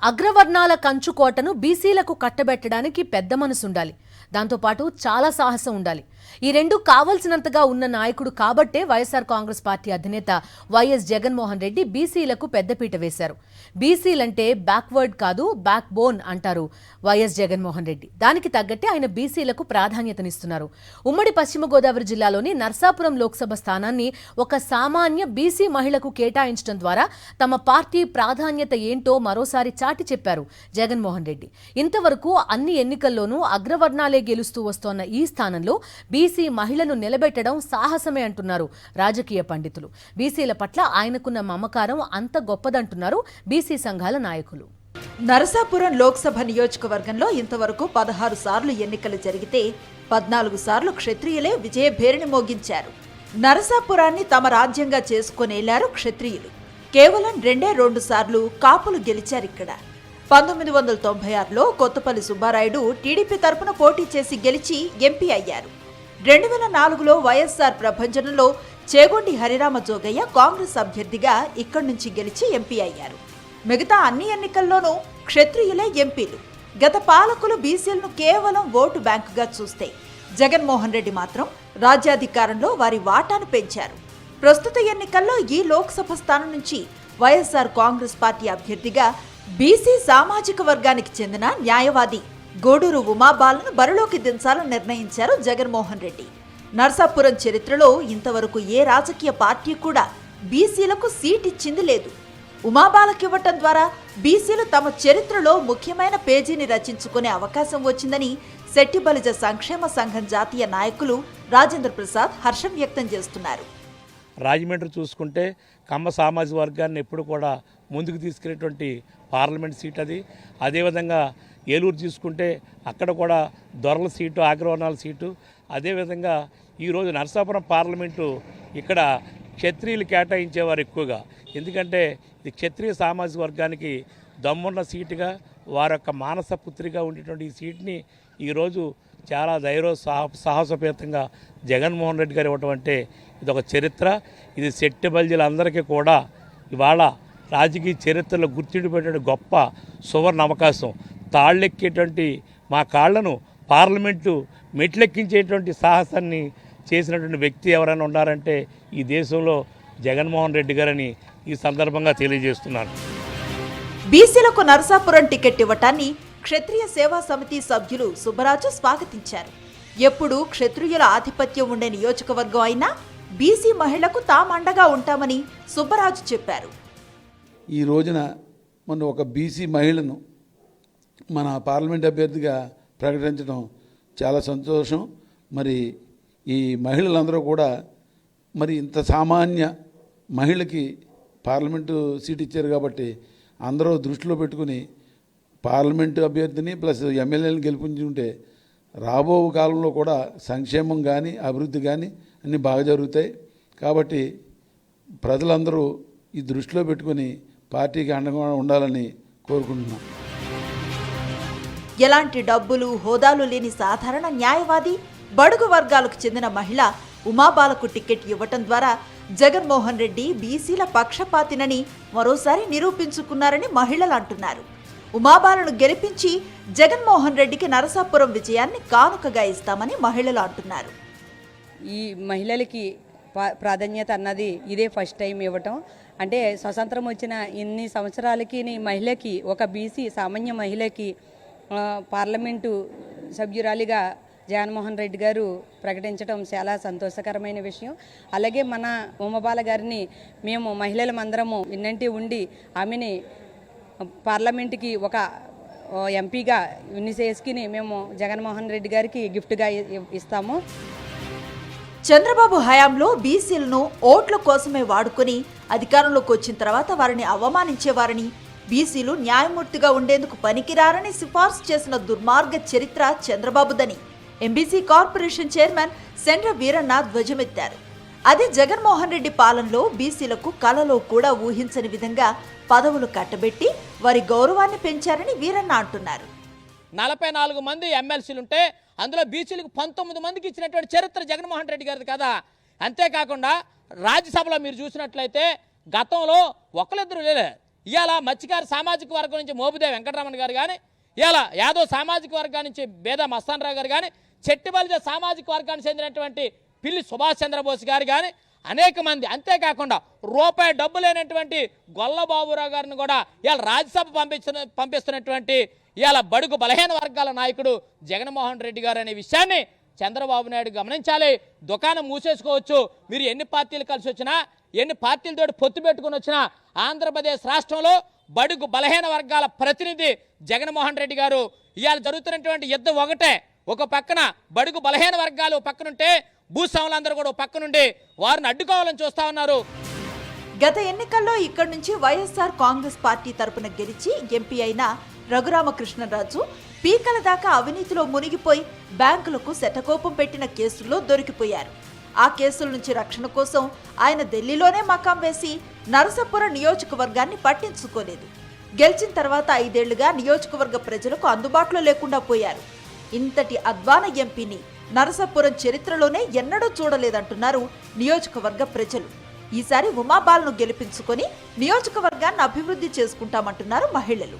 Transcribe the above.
అగ్రవర్ణాల కంచుకోటను బీసీలకు కట్టబెట్టడానికి పెద్ద మనసుండాలి. దాంతోపాటు చాలా సాహసం ఉండాలి. ఈ రెండు కావలసినంతగా ఉన్న నాయకుడు కాబట్టే వైఎస్ఆర్ కాంగ్రెస్ పార్టీ అధినేత వైఎస్ జగన్మోహన్ రెడ్డి బీసీలకు పెద్దపీట వేశారు. బీసీలంటే బ్యాక్వర్డ్ కాదు, బ్యాక్ బోన్ అంటారు వైఎస్ జగన్మోహన్ రెడ్డి. దానికి తగ్గట్టే ఆయన బీసీలకు ప్రాధాన్యతనిస్తున్నారు. ఉమ్మడి పశ్చిమ గోదావరి జిల్లాలోని నర్సాపురం లోక్సభ స్థానాన్ని ఒక సామాన్య బీసీ మహిళకు కేటాయించడం ద్వారా తమ పార్టీ ప్రాధాన్యత ఏంటో మరోసారి చాటి చెప్పారు జగన్మోహన్ రెడ్డి. ఇంతవరకు అన్ని ఎన్నికల్లోనూ అగ్రవర్ణాలే గెలుస్తూ వస్తోన్న ఈ స్థానంలో బీసీ మహిళను నిలబెట్టడం సాహసమే అంటున్నారు రాజకీయ పండితులు. బీసీల పట్ల ఆయనకున్న మమకారం అంత గొప్పదంటున్నారు బీసీ సంఘాల నాయకులు. నరసాపురం లోక్సభ నియోజకవర్గంలో ఇంతవరకు 16 సార్లు ఎన్నికలు జరిగితే 14 సార్లు క్షత్రియులే విజయభేరిని మోగించారు. నరసాపురాన్ని తమ రాజ్యంగా చేసుకునేలారు క్షత్రియులు. కేవలం 2 సార్లు కాపులు గెలిచారిక్కడ. 1996లో కొత్తపల్లి సుబ్బారాయుడు టీడీపీ తరపున పోటీ చేసి గెలిచి ఎంపీ అయ్యారు. 2004లో వైఎస్ఆర్ ప్రభంజనంలో చేగొండి హరిరామ జోగయ్య కాంగ్రెస్ అభ్యర్థిగా ఇక్కడి నుంచి గెలిచి ఎంపీ అయ్యారు. మిగతా అన్ని ఎన్నికల్లోనూ క్షత్రియులే ఎంపీలు. గత పాలకులు బీసీలను కేవలం ఓటు బ్యాంకుగా చూస్తే జగన్మోహన్ రెడ్డి మాత్రం రాజ్యాధికారంలో వారి వాటాను పెంచారు. ప్రస్తుత ఎన్నికల్లో ఈ లోక్సభ స్థానం నుంచి వైఎస్ఆర్ కాంగ్రెస్ పార్టీ అభ్యర్థిగా బీసీ సామాజిక వర్గానికి చెందిన న్యాయవాది గోడూరు ఉమాబాలను బరిలోకి దించాలని నిర్ణయించారు జగన్మోహన్ రెడ్డి. నర్సాపురం చరిత్రలో ఇంతవరకు ఏ రాజకీయ పార్టీ కూడా బీసీలకు సీట్ ఇచ్చింది లేదు. ఉమాబాలకివ్వటం ద్వారా బీసీలు తమ చరిత్రలో ముఖ్యమైన పేజీని రచించుకునే అవకాశం వచ్చిందని శెట్టి బలిజ సంక్షేమ సంఘం జాతీయ నాయకులు రాజేంద్ర ప్రసాద్ హర్షం వ్యక్తం చేస్తున్నారు. రాజమండ్రి చూసుకుంటే కమ్మ సామాజిక వర్గాన్ని ఎప్పుడు కూడా ముందుకు తీసుకెళ్ళేటువంటి పార్లమెంట్ సీట్ అది. అదేవిధంగా ఏలూరు తీసుకుంటే అక్కడ కూడా దొరల సీటు, అగ్రవర్ణాల సీటు. అదేవిధంగా ఈరోజు నరసాపురం పార్లమెంటు ఇక్కడ క్షత్రియులు కేటాయించేవారు ఎక్కువగా. ఎందుకంటే ఇది క్షత్రియ సామాజిక వర్గానికి దమ్మున్న సీటుగా, వారి యొక్క మానస పుత్రిగా ఉండేటువంటి ఈ సీట్ని ఈరోజు చాలా ధైర్య సాహసోపేతంగా జగన్మోహన్ రెడ్డి గారు ఇవ్వటం అంటే ఇది ఒక చరిత్ర. ఇది శెట్టి బల్జీలందరికీ కూడా ఇవాళ రాజకీయ చరిత్రలో గుర్తుండిపోయేటువంటి గొప్ప సువర్ణ అవకాశం. తాళ్ళెక్కేటువంటి మా కాళ్లను పార్లమెంటు మెట్లెక్కించేటువంటి సాహసాన్ని చేసినటువంటి వ్యక్తి ఎవరైనా ఉన్నారంటే ఈ దేశంలో జగన్మోహన్ రెడ్డి గారని ఈ సందర్భంగా తెలియజేస్తున్నాను. బీసీలకు నరసాపురం టికెట్ ఇవ్వటాన్ని క్షత్రియ సేవా సమితి సభ్యులు సుబ్బరాజు స్వాగతించారు. ఎప్పుడూ క్షత్రియుల ఆధిపత్యం ఉండే నియోజకవర్గం అయినా బీసీ మహిళకు తామండగా ఉంటామని సుబ్బరాజు చెప్పారు. ఈ రోజున మొన్న ఒక బీసీ మహిళను మన పార్లమెంట్ అభ్యర్థిగా ప్రకటించడం చాలా సంతోషం. మరి ఈ మహిళలందరూ కూడా మరి ఇంత సామాన్య మహిళకి పార్లమెంటు సీట్ ఇచ్చారు కాబట్టి అందరూ దృష్టిలో పెట్టుకుని పార్లమెంటు అభ్యర్థిని ప్లస్ ఎమ్మెల్యేలను గెలిపించుకుంటే రాబో కాలంలో కూడా సంక్షేమం కానీ అభివృద్ధి కానీ అన్నీ బాగా జరుగుతాయి. కాబట్టి ప్రజలందరూ ఈ దృష్టిలో పెట్టుకుని పార్టీకి అండగా ఉండాలని కోరుకుంటున్నాం. ఎలాంటి డబ్బులు హోదాలు లేని సాధారణ న్యాయవాది, బడుగు వర్గాలకు చెందిన మహిళ ఉమాబాలకు టికెట్ ఇవ్వటం ద్వారా జగన్మోహన్ రెడ్డి బీసీల పక్షపాతినని మరోసారి నిరూపించుకున్నారని మహిళలు అంటున్నారు. ఉమాబాలను గెలిపించి జగన్మోహన్ రెడ్డికి నరసాపురం విజయాన్ని కానుకగా ఇస్తామని మహిళలు అంటున్నారు. ఈ మహిళలకి ప్రాధాన్యత అన్నది ఇదే ఫస్ట్ టైం ఇవ్వటం. అంటే స్వతంత్రం వచ్చిన ఇన్ని సంవత్సరాలకి మహిళకి, ఒక బీసీ సామాన్య మహిళకి పార్లమెంటు సభ్యురాలిగా జగన్మోహన్ రెడ్డి గారు ప్రకటించడం చాలా సంతోషకరమైన విషయం. అలాగే మన ఉమాబాల గారిని మేము మహిళలమందరము విన్నంటి ఉండి ఆమెని పార్లమెంటుకి ఒక ఎంపీగా చేసుకుని మేము జగన్మోహన్ రెడ్డి గారికి గిఫ్ట్గా ఇస్తాము. చంద్రబాబు హయాంలో బీసీలను ఓట్ల కోసమే వాడుకుని అధికారంలోకి వచ్చిన తర్వాత వారిని అవమానించేవారని, బీసీలు న్యాయమూర్తిగా ఉండేందుకు పనికిరారని సిఫార్సు చేసిన దుర్మార్గ చరిత్ర చంద్రబాబుదని ఎంబీసీ కార్పొరేషన్ చైర్మన్ సెండ్ర వీరన్న ధ్వజమెత్తారు. అదే జగన్మోహన్ రెడ్డి పాలనలో బీసీలకు కలలో కూడా ఊహించని విధంగా పదవులు కట్టబెట్టి వారి గౌరవాన్ని పెంచారని వీరన్న అంటున్నారు. 44 మంది ఎమ్మెల్సీలుంటే అందులో బీసీలకు 19 మందికి ఇచ్చినటువంటి చరిత్ర జగన్మోహన్ రెడ్డి గారిది కదా. అంతేకాకుండా రాజ్యసభలో మీరు చూసినట్లయితే గతంలో ఒకరిద్దరు లేలే, ఇవాళ మత్స్యకార సామాజిక వర్గం నుంచి మోబుదే వెంకటరమణ గారు కానీ, ఇవాళ యాదవ్ సామాజిక వర్గం నుంచి బేదా మస్తానరావు గారు కానీ, చెట్టిబలిజ సామాజిక వర్గానికి చెందినటువంటి పిల్లి సుభాష్ చంద్రబోస్ గారు కానీ అనేక మంది, అంతేకాకుండా రూపాయి డబ్బు లేనటువంటి గొల్లబాబురావు గారిని కూడా ఇవాళ రాజ్యసభ పంపిస్తున్నటువంటి ఇవాళ బడుగు బలహీన వర్గాల నాయకుడు జగన్మోహన్ రెడ్డి గారు అనే విషయాన్ని చంద్రబాబు నాయుడు గమనించాలి. దుకాణం మూసేసుకోవచ్చు, మీరు ఎన్ని పార్టీలు కలిసి వచ్చినా, ఎన్ని పార్టీలతో పొత్తు పెట్టుకుని వచ్చినా ఆంధ్రప్రదేశ్ రాష్ట్రంలో బడుగు బలహీన వర్గాల ప్రతినిధి జగన్మోహన్ రెడ్డి గారు. ఇవాళ జరుగుతున్నటువంటి యుద్ధం ఒకటే, ఒక పక్కన బడుగు బలహీన వర్గాలు పక్కనుంటే భూస్వాములందరూ కూడా పక్కనుండి వారిని అడ్డుకోవాలని చూస్తా ఉన్నారు. గత ఎన్నికల్లో ఇక్కడి నుంచి వైఎస్ఆర్ కాంగ్రెస్ పార్టీ తరపున గెలిచి ఎంపీ అయిన రఘురామకృష్ణరాజు పీకల దాకా అవినీతిలో మునిగిపోయి బ్యాంకులకు శతకోపం పెట్టిన కేసుల్లో దొరికిపోయారు. ఆ కేసుల నుంచి రక్షణ కోసం ఆయన ఢిల్లీలోనే మకాం వేసి నరసాపురం నియోజకవర్గాన్ని పట్టించుకోలేదు. గెలిచిన తర్వాత 5 ఏళ్లుగా నియోజకవర్గ ప్రజలకు అందుబాటులో లేకుండా పోయారు. ఇంతటి అద్వాన ఎంపీని నరసాపురం చరిత్రలోనే ఎన్నడూ చూడలేదంటున్నారు నియోజకవర్గ ప్రజలు. ఈసారి ఉమాబాలను గెలిపించుకొని నియోజకవర్గాన్ని అభివృద్ధి చేసుకుంటామంటున్నారు మహిళలు.